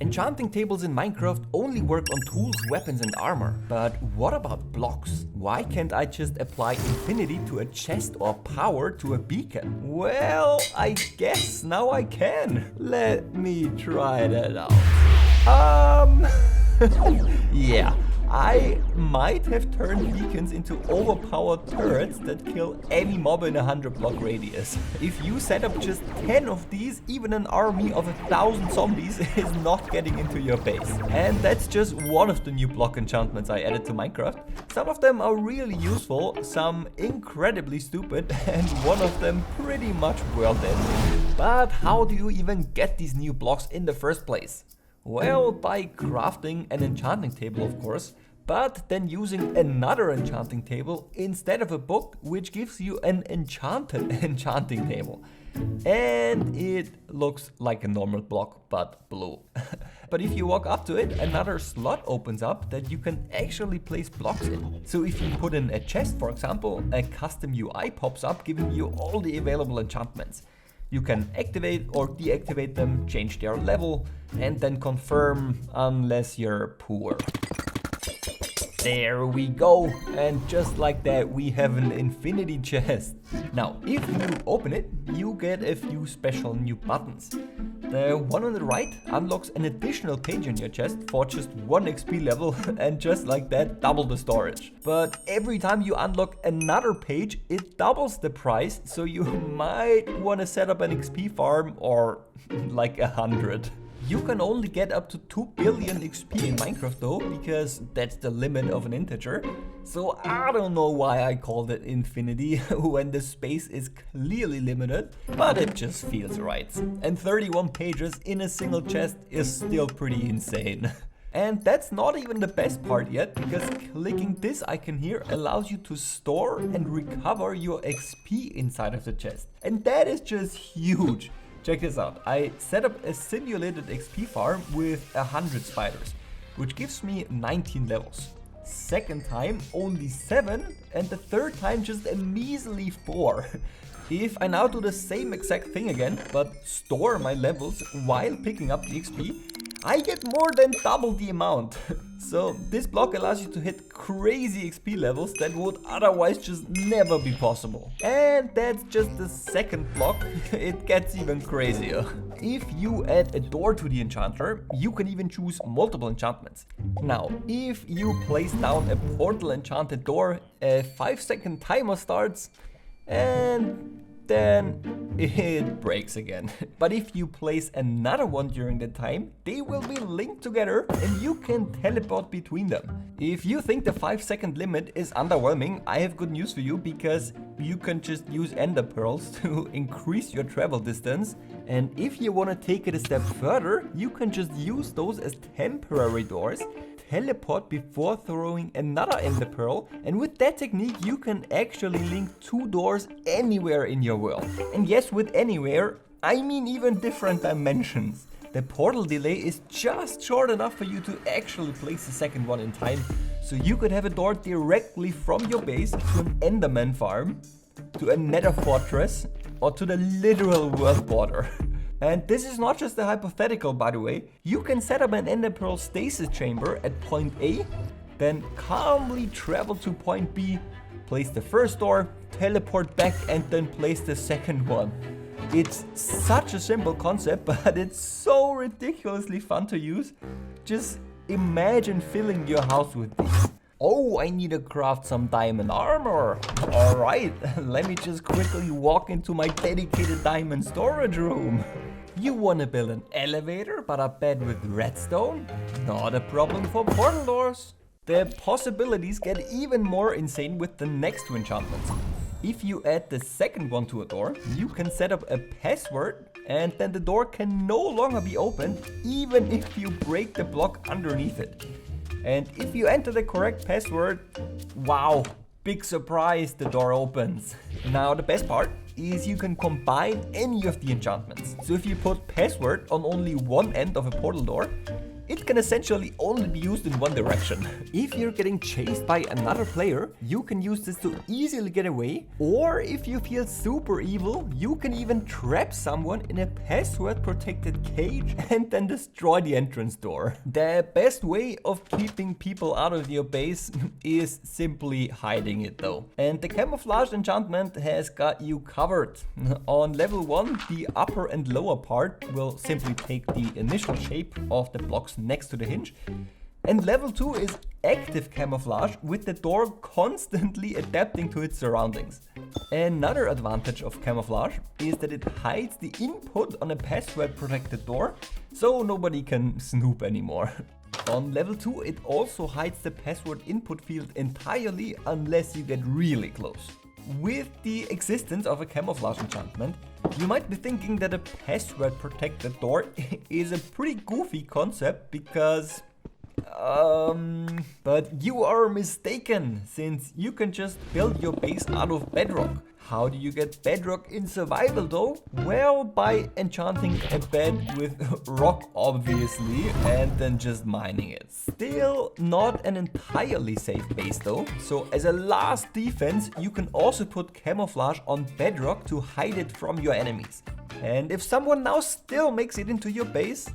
Enchanting tables in Minecraft only work on tools, weapons and armor. But what about blocks? Why can't I just apply infinity to a chest or power to a beacon? Well, I guess now I can. Let me try that out. Yeah. I might have turned beacons into overpowered turrets that kill any mob in a 100-block radius. If you set up just 10 of these, even an army of 1,000 zombies is not getting into your base. And that's just one of the new block enchantments I added to Minecraft. Some of them are really useful, some incredibly stupid, and one of them pretty much world-ending. But how do you even get these new blocks in the first place? Well, by crafting an enchanting table, of course, but then using another enchanting table instead of a book, which gives you an enchanted enchanting table. And it looks like a normal block, but blue. But if you walk up to it, another slot opens up that you can actually place blocks in. So if you put in a chest, for example, a custom UI pops up giving you all the available enchantments. You can activate or deactivate them, change their level, and then confirm unless you're poor. There we go, and just like that we have an infinity chest. Now, if you open it, you get a few special new buttons. The one on the right unlocks an additional page in your chest for just 1 XP level, and just like that, double the storage. But every time you unlock another page, it doubles the price, so you might want to set up an XP farm or like 100. You can only get up to 2 billion XP in Minecraft though, because that's the limit of an integer. So I don't know why I called it infinity when the space is clearly limited, but it just feels right. And 31 pages in a single chest is still pretty insane. And that's not even the best part yet, because clicking this icon here allows you to store and recover your XP inside of the chest. And that is just huge. Check this out, I set up a simulated XP farm with 100 spiders, which gives me 19 levels. Second time only 7, and the third time just a measly 4. If I now do the same exact thing again, but store my levels while picking up the XP, I get more than double the amount. So this block allows you to hit crazy XP levels that would otherwise just never be possible. And that's just the second block, it gets even crazier. If you add a door to the enchanter, you can even choose multiple enchantments. Now, if you place down a portal enchanted door, a 5-second timer starts, and then it breaks again. But if you place another one during the time, they will be linked together and you can teleport between them. If you think the 5-second limit is underwhelming, I have good news for you, because you can just use ender pearls to increase your travel distance. And if you want to take it a step further, you can just use those as temporary doors, teleport before throwing another ender pearl, and with that technique you can actually link 2 doors anywhere in your world. And yes, with anywhere, I mean even different dimensions. The portal delay is just short enough for you to actually place the second one in time, so you could have a door directly from your base to an enderman farm, to a nether fortress, or to the literal world border. And this is not just a hypothetical, by the way. You can set up an ender pearl stasis chamber at point A, then calmly travel to point B, place the first door, teleport back, and then place the second one. It's such a simple concept, but it's so ridiculously fun to use. Just imagine filling your house with these. Oh, I need to craft some diamond armor. Alright, let me just quickly walk into my dedicated diamond storage room. You want to build an elevator but a bed with redstone? Not a problem for portal doors. The possibilities get even more insane with the next 2 enchantments. If you add the second one to a door, you can set up a password, and then the door can no longer be opened even if you break the block underneath it. And if you enter the correct password, wow, big surprise, the door opens. Now the best part is you can combine any of the enchantments. So if you put password on only one end of a portal door, it it can essentially only be used in one direction. If you're getting chased by another player, you can use this to easily get away, or if you feel super evil, you can even trap someone in a password protected cage and then destroy the entrance door. The best way of keeping people out of your base is simply hiding it though. And the camouflage enchantment has got you covered. On level 1, the upper and lower part will simply take the initial shape of the blocks next to the hinge. And level 2 is active camouflage, with the door constantly adapting to its surroundings. Another advantage of camouflage is that it hides the input on a password protected door, so nobody can snoop anymore. On level 2, it also hides the password input field entirely unless you get really close. With the existence of a camouflage enchantment, you might be thinking that a password protected door is a pretty goofy concept because... but you are mistaken, since you can just build your base out of bedrock. How do you get bedrock in survival though? Well, by enchanting a bed with rock obviously, and then just mining it. Still not an entirely safe base though, so as a last defense you can also put camouflage on bedrock to hide it from your enemies. And if someone now still makes it into your base,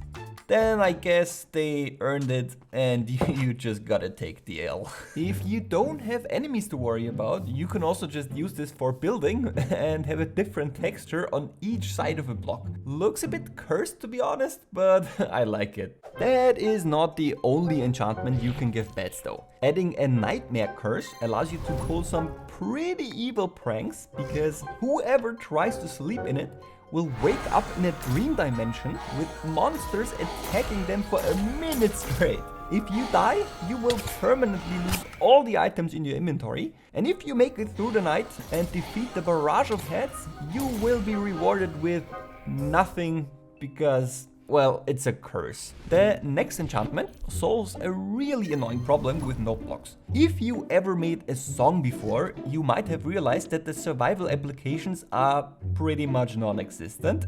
then I guess they earned it and you just gotta take the L. If you don't have enemies to worry about, you can also just use this for building and have a different texture on each side of a block. Looks a bit cursed to be honest, but I like it. That is not the only enchantment you can give beds though. Adding a nightmare curse allows you to pull some pretty evil pranks, because whoever tries to sleep in it will wake up in a dream dimension with monsters attacking them for a minute straight. If you die, you will permanently lose all the items in your inventory, and if you make it through the night and defeat the barrage of heads, you will be rewarded with nothing because, well, it's a curse. The next enchantment solves a really annoying problem with note blocks. If you ever made a song before, you might have realized that the survival applications are pretty much non-existent.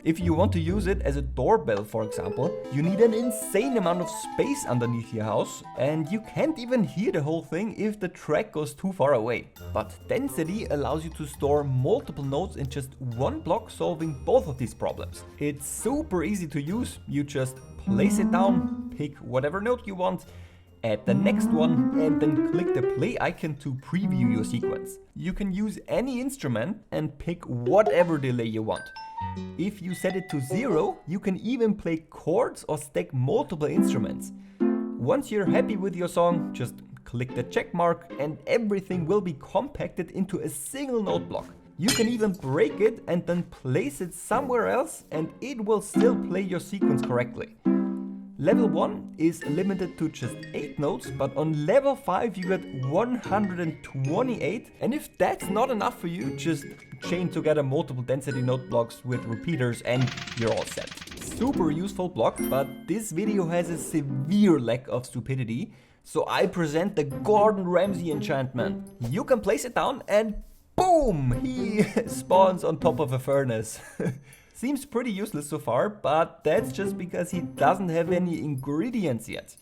If you want to use it as a doorbell, for example, you need an insane amount of space underneath your house, and you can't even hear the whole thing if the track goes too far away. But density allows you to store multiple nodes in just one block, solving both of these problems. It's super easy to use. You just place it down, pick whatever node you want, add the next one, and then click the play icon to preview your sequence. You can use any instrument and pick whatever delay you want. If you set it to 0, you can even play chords or stack multiple instruments. Once you're happy with your song, just click the check mark and everything will be compacted into a single note block. You can even break it and then place it somewhere else and it will still play your sequence correctly. Level 1 is limited to just 8 notes, but on level 5 you get 128, and if that's not enough for you, just chain together multiple density note blocks with repeaters and you're all set. Super useful block, but this video has a severe lack of stupidity, so I present the Gordon Ramsay enchantment. You can place it down and boom! He spawns on top of a furnace. Seems pretty useless so far, but that's just because he doesn't have any ingredients yet.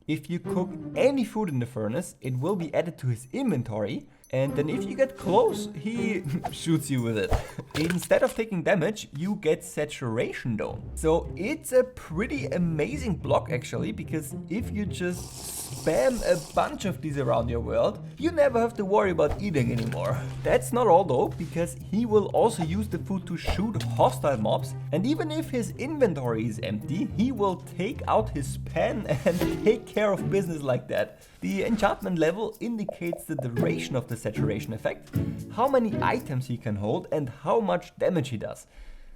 If you cook any food in the furnace, it will be added to his inventory, and then if you get close, he shoots you with it. Instead of taking damage, you get saturation though. So it's a pretty amazing block actually, because if you just spam a bunch of these around your world, you never have to worry about eating anymore. That's not all though, because he will also use the food to shoot hostile mobs, and even if his inventory is empty, he will take out his pen and take care of business like that. The enchantment level indicates the duration of the saturation effect, how many items he can hold, and how much damage he does.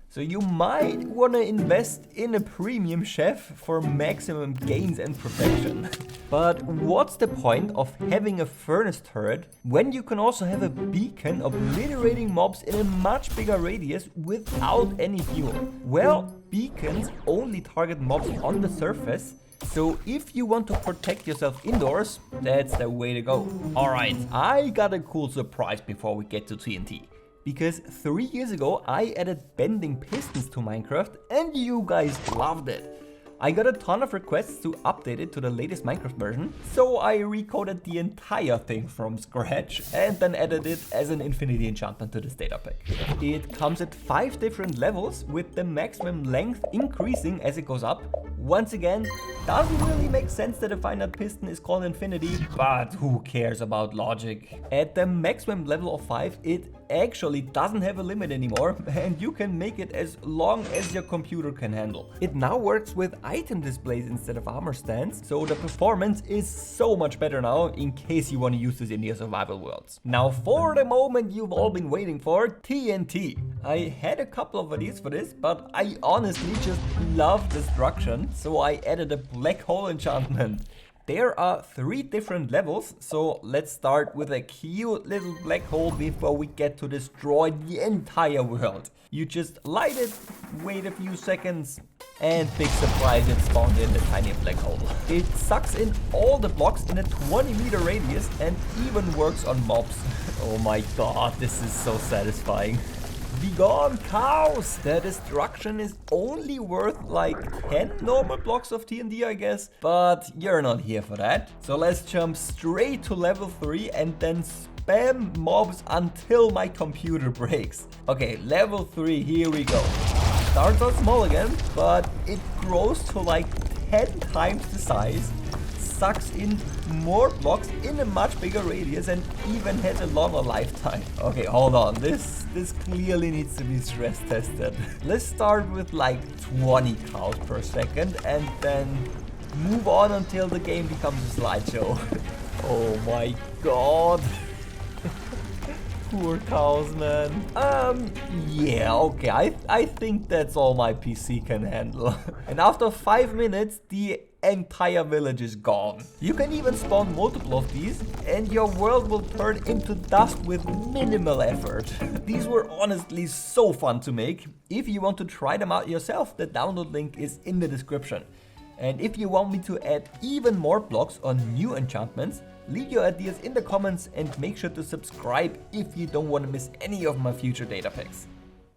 So you might want to invest in a premium chef for maximum gains and perfection. But what's the point of having a furnace turret when you can also have a beacon obliterating mobs in a much bigger radius without any fuel? Well, beacons only target mobs on the surface, so if you want to protect yourself indoors, that's the way to go. Alright, I got a cool surprise before we get to TNT. Because 3 years ago I added bending pistons to Minecraft and you guys loved it. I got a ton of requests to update it to the latest Minecraft version, so I recoded the entire thing from scratch and then added it as an infinity enchantment to this data pack. It comes at 5 different levels with the maximum length increasing as it goes up. Once again, doesn't really make sense that a finite piston is called infinity, but who cares about logic? At the maximum level of 5, it actually doesn't have a limit anymore, and you can make it as long as your computer can handle. It now works with item displays instead of armor stands, so the performance is so much better now in case you want to use this in your survival worlds. Now for the moment you've all been waiting for, TNT. I had a couple of ideas for this, but I honestly just love destruction, so I added a black hole enchantment. There are 3 different levels, so let's start with a cute little black hole before we get to destroy the entire world. You just light it, wait a few seconds, and big surprise, it spawned in the tiny black hole. It sucks in all the blocks in a 20-meter radius and even works on mobs. Oh my god, this is so satisfying. Be gone, cows! The destruction is only worth like 10 normal blocks of TNT, I guess. But you're not here for that. So let's jump straight to level 3 and then spam mobs until my computer breaks. Okay, level 3, here we go. Starts out small again, but it grows to like 10 times the size. Sucks in more blocks in a much bigger radius and even has a longer lifetime. Okay, hold on, this clearly needs to be stress tested. Let's start with like 20 cows per second and then move on until the game becomes a slideshow. Oh my god. Poor cows, man. Yeah, okay, I think that's all my PC can handle. And after 5 minutes, the entire village is gone. You can even spawn multiple of these and your world will turn into dust with minimal effort. These were honestly so fun to make. If you want to try them out yourself, the download link is in the description. And if you want me to add even more blocks on new enchantments, leave your ideas in the comments and make sure to subscribe if you don't want to miss any of my future data packs.